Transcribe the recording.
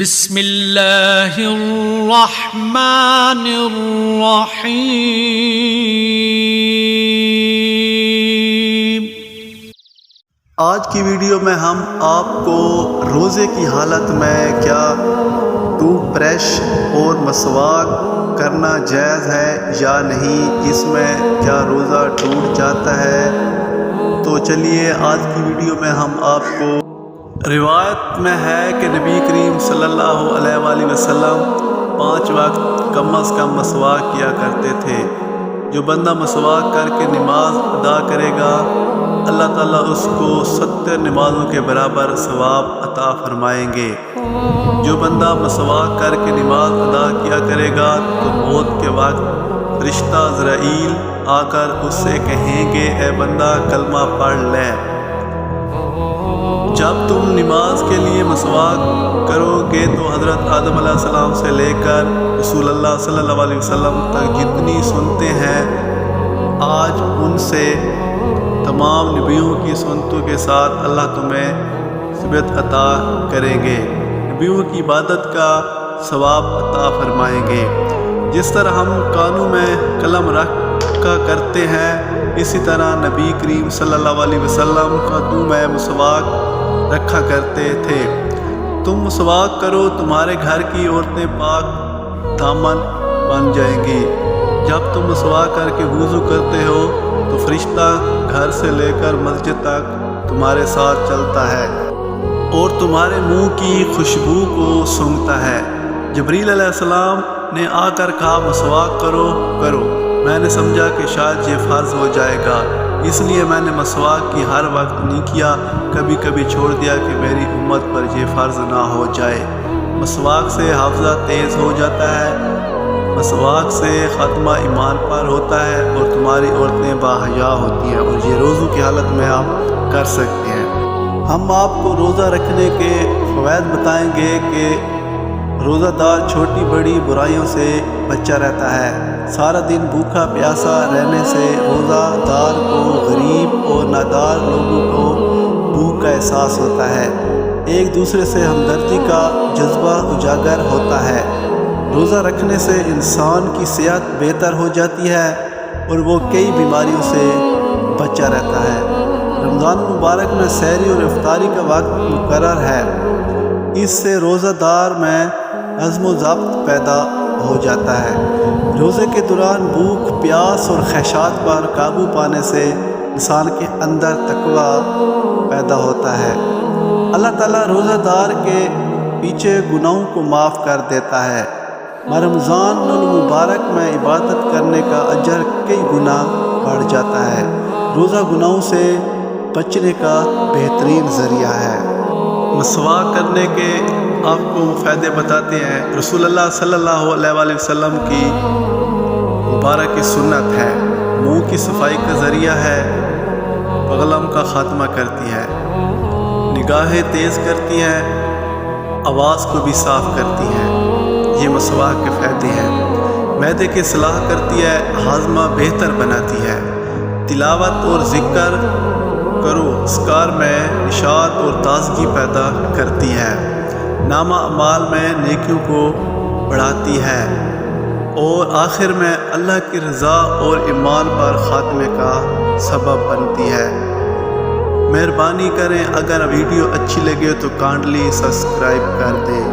بسم اللہ الرحمن الرحیم۔ آج کی ویڈیو میں ہم آپ کو روزے کی حالت میں کیا ٹوتھ برش اور مسواک کرنا جائز ہے یا نہیں، اس میں کیا روزہ ٹوٹ جاتا ہے۔ تو چلیے آج کی ویڈیو میں ہم آپ کو روایت میں ہے کہ نبی کریم صلی اللہ علیہ وآلہ وسلم 5 وقت کم از کم مسواک کیا کرتے تھے۔ جو بندہ مسواک کر کے نماز ادا کرے گا اللہ تعالیٰ اس کو 70 نمازوں کے برابر ثواب عطا فرمائیں گے۔ جو بندہ مسواک کر کے نماز ادا کیا کرے گا تو موت کے وقت فرشتہ عزرائیل آ کر اس سے کہیں گے اے بندہ کلمہ پڑھ لے۔ جب تم نماز کے لیے مسواک کرو گے تو حضرت آدم علیہ السلام سے لے کر رسول اللہ صلی اللہ علیہ وسلم تک جتنی سنتے ہیں آج ان سے تمام نبیوں کی سنتوں کے ساتھ اللہ تمہیں ثبات عطا کریں گے، نبیوں کی عبادت کا ثواب عطا فرمائیں گے۔ جس طرح ہم کانوں میں قلم رکھا کرتے ہیں اسی طرح نبی کریم صلی اللہ علیہ وسلم کانوں میں مسواک رکھا کرتے تھے۔ تم مسواک کرو تمہارے گھر کی عورتیں پاک دامن بن جائیں گی۔ جب تم مسواک کر کے وضو کرتے ہو تو فرشتہ گھر سے لے کر مسجد تک تمہارے ساتھ چلتا ہے اور تمہارے منہ کی خوشبو کو سونگھتا ہے۔ جبریل علیہ السلام نے آ کر کہا مسواک کرو کرو، میں نے سمجھا کہ شاید یہ فرض ہو جائے گا، اس لیے میں نے مسواک کی ہر وقت نہیں کیا، کبھی کبھی چھوڑ دیا کہ میری امت پر یہ فرض نہ ہو جائے۔ مسواک سے حافظہ تیز ہو جاتا ہے، مسواک سے خاتمہ ایمان پر ہوتا ہے اور تمہاری عورتیں باحیا ہوتی ہیں، اور یہ روزوں کی حالت میں آپ کر سکتے ہیں۔ ہم آپ کو روزہ رکھنے کے فوائد بتائیں گے کہ روزہ دار چھوٹی بڑی برائیوں سے بچا رہتا ہے۔ سارا دن بھوکا پیاسا رہنے سے روزہ دار کو غریب اور نادار لوگوں کو بھوک کا احساس ہوتا ہے، ایک دوسرے سے ہمدردی کا جذبہ اجاگر ہوتا ہے۔ روزہ رکھنے سے انسان کی صحت بہتر ہو جاتی ہے اور وہ کئی بیماریوں سے بچا رہتا ہے۔ رمضان المبارک میں سحری اور افطاری کا وقت مقرر ہے، اس سے روزہ دار میں عزم و ضبط پیدا ہو جاتا ہے۔ روزے کے دوران بھوک پیاس اور خواہشات پر قابو پانے سے انسان کے اندر تقویٰ پیدا ہوتا ہے۔ اللہ تعالیٰ روزہ دار کے پیچھے گناہوں کو معاف کر دیتا ہے۔ رمضان المبارک میں عبادت کرنے کا اجر کئی گنا بڑھ جاتا ہے۔ روزہ گناہوں سے بچنے کا بہترین ذریعہ ہے۔ مسواک کرنے کے آپ کو فائدے بتاتے ہیں۔ رسول اللہ صلی اللہ علیہ وآلہ وسلم کی مبارک سنت ہے، منہ کی صفائی کا ذریعہ ہے، بغلم کا خاتمہ کرتی ہے، نگاہیں تیز کرتی ہے، آواز کو بھی صاف کرتی ہے۔ یہ مسواک کے فائدے ہیں۔ معدے کی اصلاح کرتی ہے، ہاضمہ بہتر بناتی ہے، تلاوت اور ذکر کرو اذکار میں نشاط اور تازگی پیدا کرتی ہے، نامہ اعمال میں نیکیوں کو بڑھاتی ہے، اور آخر میں اللہ کی رضا اور ایمان پر خاتمے کا سبب بنتی ہے۔ مہربانی کریں اگر ویڈیو اچھی لگے تو کائنڈلی سبسکرائب کر دیں۔